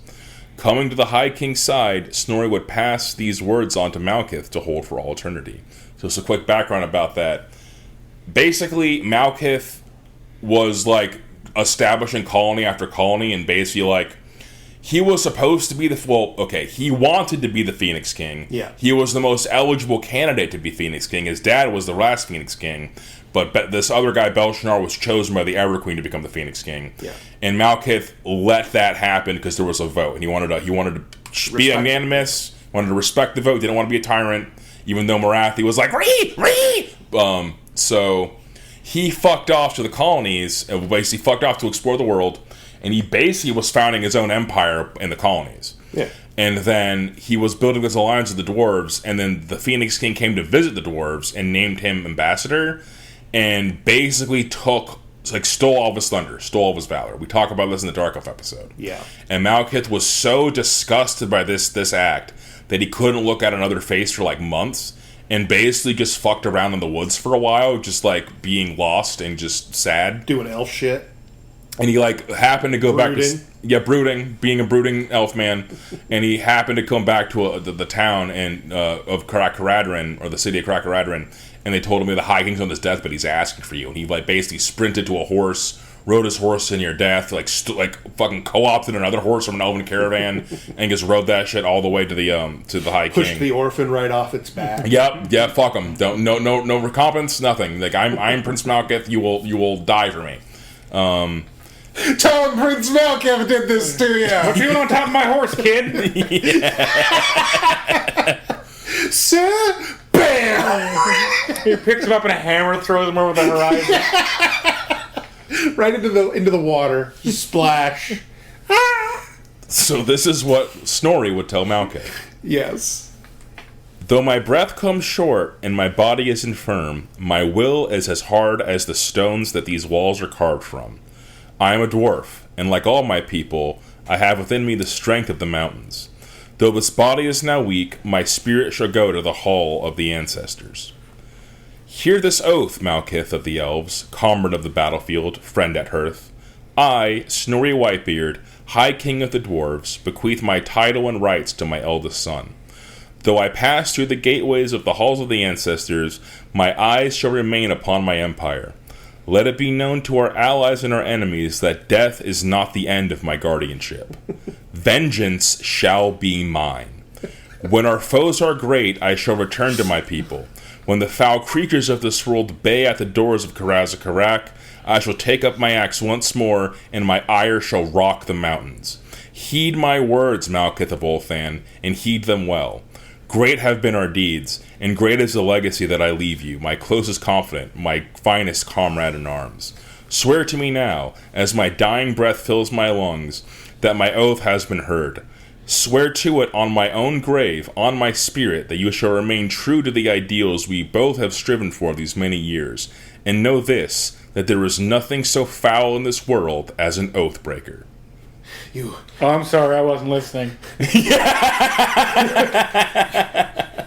Coming to the High King's side, Snorri would pass these words on to Malkuth to hold for all eternity. So it's a quick background about that. Basically, Malkuth was like establishing colony after colony, and basically like he was supposed to be he wanted to be the Phoenix King. Yeah. He was the most eligible candidate to be Phoenix King. His dad was the last Phoenix King, but this other guy, Belshazzar, was chosen by the Ever Queen to become the Phoenix King. Yeah. And Malkuth let that happen because there was a vote, and he wanted to be unanimous, wanted to respect the vote, didn't want to be a tyrant, even though Morathi was like, so he fucked off to the colonies, and basically fucked off to explore the world, and he basically was founding his own empire in the colonies. Yeah. And then he was building this alliance with the Dwarves, and then the Phoenix King came to visit the Dwarves and named him ambassador, and basically stole all of his thunder, stole all of his valor. We talk about this in the Dark Elf episode. Yeah. And Maticate was so disgusted by this act that he couldn't look at another face for like months, and basically just fucked around in the woods for a while, just like being lost and just sad. Doing elf shit. And he like happened to go Brooding. back to brooding, being a brooding elf man, and he happened to come back to the town of Caraccaradrin, or the city of Caraccaradrin, and they told him the High King's on his deathbed, he's asking for you, and he like basically sprinted to a horse, rode his horse to near death, like fucking co-opted another horse from an elven caravan, and just rode that shit all the way to the High King. Pushed the orphan right off its back. Yep, fuck him. No recompense, nothing. Like I'm Prince Maticate, you will die for me. Tell him Prince Malkav did this to you. What you doing on top of my horse, kid? Sir, bam! He picks him up in a hammer, throws him over the horizon. Right into the water. Splash. So this is what Snorri would tell Maticate. Yes. Though my breath comes short and my body is infirm, my will is as hard as the stones that these walls are carved from. I am a dwarf, and like all my people, I have within me the strength of the mountains. Though this body is now weak, my spirit shall go to the hall of the ancestors. Hear this oath, Malkith of the Elves, comrade of the battlefield, friend at hearth. I, Snorri Whitebeard, High King of the Dwarves, bequeath my title and rights to my eldest son. Though I pass through the gateways of the halls of the ancestors, my eyes shall remain upon my empire. Let it be known to our allies and our enemies that death is not the end of my guardianship. Vengeance shall be mine. When our foes are great, I shall return to my people. When the foul creatures of this world bay at the doors of Karazakarak, I shall take up my axe once more, and my ire shall rock the mountains. Heed my words, Malkith of Ulthan, and heed them well. Great have been our deeds, and great is the legacy that I leave you, my closest confidant, my finest comrade in arms. Swear to me now, as my dying breath fills my lungs, that my oath has been heard. Swear to it on my own grave, on my spirit, that you shall remain true to the ideals we both have striven for these many years. And know this, that there is nothing so foul in this world as an oath breaker. You I'm sorry, I wasn't listening.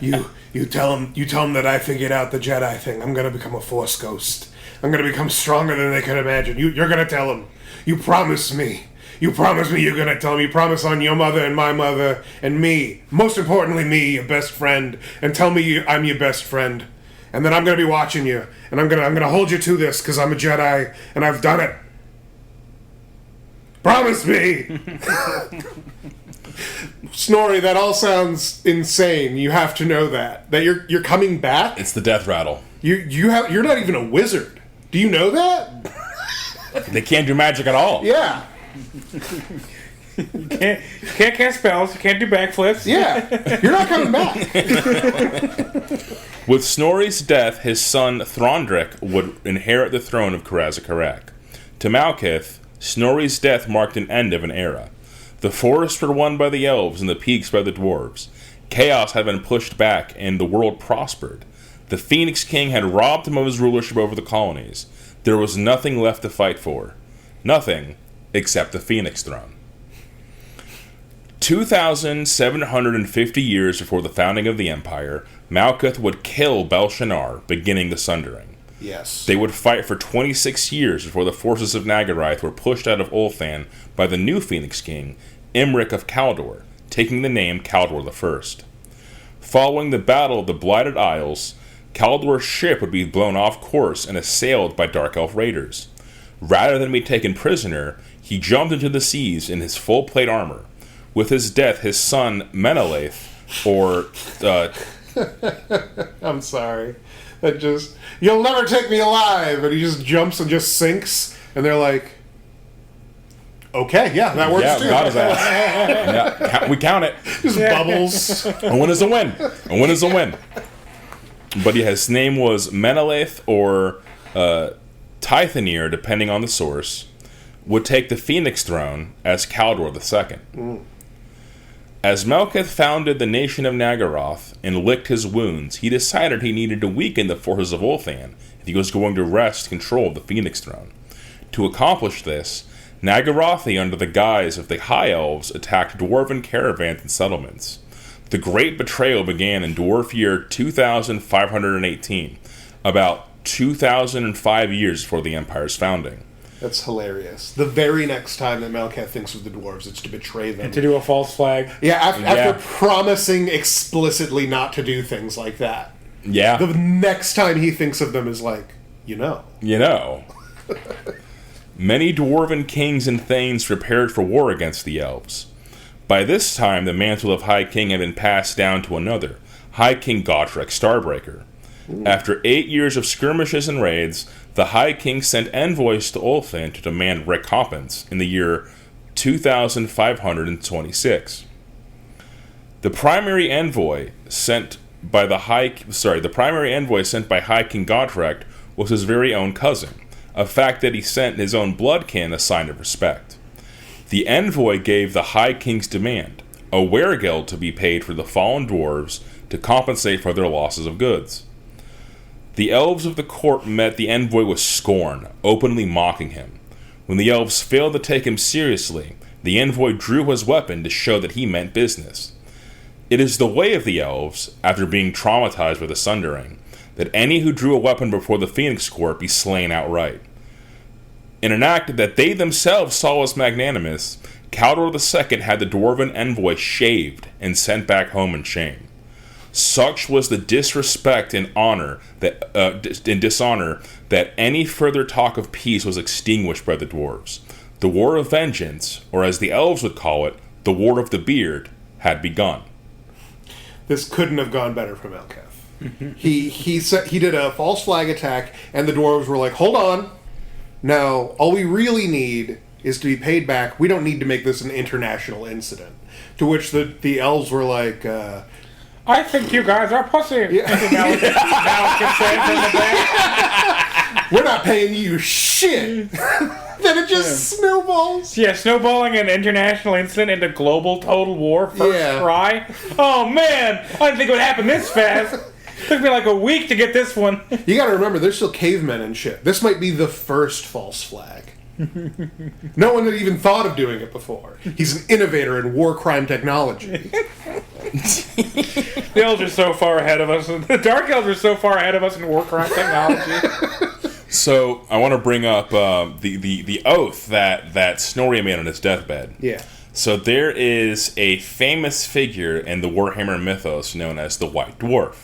you tell him that I figured out the Jedi thing. I'm gonna become a Force ghost. I'm gonna become stronger than they could imagine. You're gonna tell him. You promise me. You promise me you're gonna tell him. You promise on your mother and my mother and me. Most importantly, me, your best friend. And tell me I'm your best friend. And then I'm gonna be watching you. And I'm gonna hold you to this because I'm a Jedi and I've done it. Promise me. Snorri, that all sounds insane. You have to know that you're coming back. It's the death rattle. You're not even a wizard. Do you know that? They can't do magic at all. Yeah. You can't cast spells, you can't do backflips. Yeah. You're not coming back. With Snorri's death, his son Throndrake would inherit the throne of Karazakarak. To Malkith, Snorri's death marked an end of an era. The forests were won by the elves and the peaks by the dwarves. Chaos had been pushed back and the world prospered. The Phoenix King had robbed him of his rulership over the colonies. There was nothing left to fight for. Nothing except the Phoenix Throne. 2,750 years before the founding of the Empire, Malkith would kill Belshazzar, beginning the Sundering. Yes. They would fight for 26 years before the forces of Nagarath were pushed out of Ulthan by the new Phoenix King, Imric of Kaldor, taking the name Kaldor I. Following the Battle of the Blighted Isles, Kaldor's ship would be blown off course and assailed by Dark Elf raiders. Rather than be taken prisoner, he jumped into the seas in his full plate armor. With his death, his son Menelaith, or I'm sorry. You'll never take me alive, and he just jumps and just sinks, and they're like, okay, yeah, that works too. Got his ass. Yeah, we count it. Just bubbles. A win is a win. A win is a win. But yeah, his name was Menelaith or Tithonir, depending on the source, would take the Phoenix Throne as Kaldor II. As Malekith founded the nation of Naggaroth and licked his wounds, he decided he needed to weaken the forces of Ulthuan if he was going to wrest control of the Phoenix Throne. To accomplish this, Naggarothi, under the guise of the High Elves, attacked dwarven caravans and settlements. The Great Betrayal began in dwarf year 2518, about 2005 years before the Empire's founding. That's hilarious. The very next time that Malekith thinks of the dwarves, it's to betray them. And to do a false flag. Yeah, after promising explicitly not to do things like that. Yeah. The next time he thinks of them is like, you know. Many dwarven kings and thanes prepared for war against the elves. By this time, the mantle of High King had been passed down to another, High King Godric Starbreaker. Ooh. After 8 years of skirmishes and raids, the High King sent envoys to Ulthuan to demand recompense in the year 2526. The primary envoy sent by High King Godric was his very own cousin, a fact that he sent his own bloodkin a sign of respect. The envoy gave the High King's demand, a weregild to be paid for the fallen dwarves to compensate for their losses of goods. The elves of the court met the envoy with scorn, openly mocking him. When the elves failed to take him seriously, the envoy drew his weapon to show that he meant business. It is the way of the elves, after being traumatized by the Sundering, that any who drew a weapon before the Phoenix Court be slain outright. In an act that they themselves saw as magnanimous, Caldor II had the dwarven envoy shaved and sent back home in shame. Such was the disrespect and dishonor that any further talk of peace was extinguished by the dwarves. The War of Vengeance, or as the elves would call it, the War of the Beard, had begun. This couldn't have gone better for Malekith. He did a false flag attack, and the dwarves were like, "Hold on, now all we really need is to be paid back. We don't need to make this an international incident." To which the elves were like, "I think you guys are pussy." Yeah. "We're not paying you shit." Then it just snowballs. Yeah, snowballing an international incident into global total war first try. Oh man, I didn't think it would happen this fast. Took me like a week to get this one. You gotta remember, there's still cavemen and shit. This might be the first false flag. No one had even thought of doing it before. He's an innovator in war crime technology. The elves are so far ahead of us. The Dark Elves are so far ahead of us in war crime technology. So I want to bring up the oath that Snorri made on his deathbed. Yeah. So there is a famous figure in the Warhammer mythos known as the White Dwarf.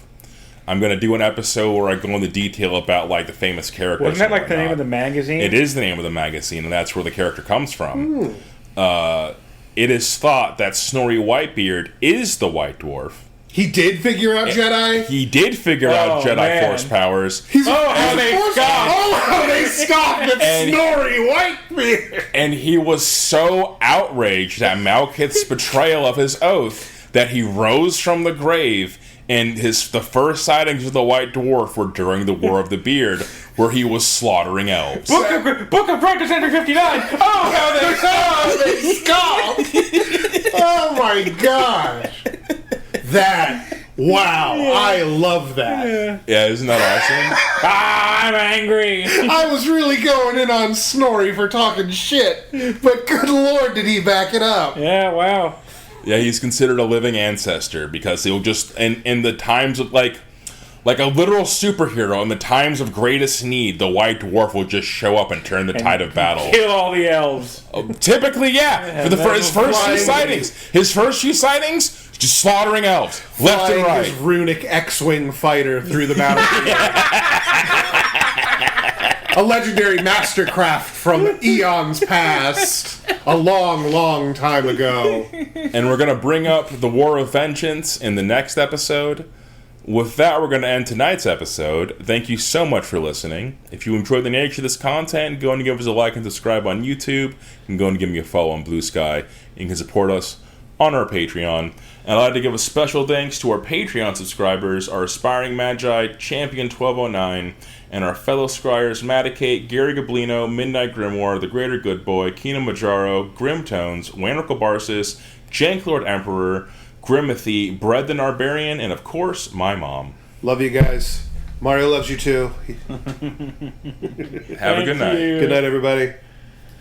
I'm going to do an episode where I go into detail about like the famous characters. Wasn't that like the name of the magazine? It is the name of the magazine, and that's where the character comes from. It is thought that Snorri Whitebeard is the White Dwarf. He did figure out Jedi? He did figure out Jedi Force powers. How they scoffed at Snorri Whitebeard! And he was so outraged at Malekith's betrayal of his oath that he rose from the grave, and the first sightings of the White Dwarf were during the War of the Beard, where he was slaughtering elves. Book of Practice Enter 59! Oh, how they scoffed! Oh my gosh! Wow, I love that. Yeah, isn't that awesome? I'm angry. I was really going in on Snorri for talking shit, but good lord did he back it up. Yeah, wow. Yeah, he's considered a living ancestor because he'll just, in the times of, like a literal superhero, in the times of greatest need, the White Dwarf will just show up and turn the tide of battle. Kill all the elves. Typically, yeah. For his first few sightings. His first few sightings, just slaughtering elves. Left and right. His runic X-Wing fighter through the battlefield. A legendary mastercraft from eons past. A long, long time ago. And we're going to bring up the War of Vengeance in the next episode. With that, we're going to end tonight's episode. Thank you so much for listening. If you enjoyed the nature of this content, go and give us a like and subscribe on YouTube. You can go and give me a follow on Blue Sky. You can support us on our Patreon. And I'd like to give a special thanks to our Patreon subscribers, our aspiring Magi, Champion 1209, and our fellow Scryers, Maticate, GaryGoblino, MidniteGrimoire, The Greater Good Boy, Kinomajaro, Grimtones, Wanrical Barcis, Janklord Emperor, Grimothy, Bread the Gnarbarian, and of course, my mom. Love you guys. Mario loves you too. Have a good night. Good night, everybody.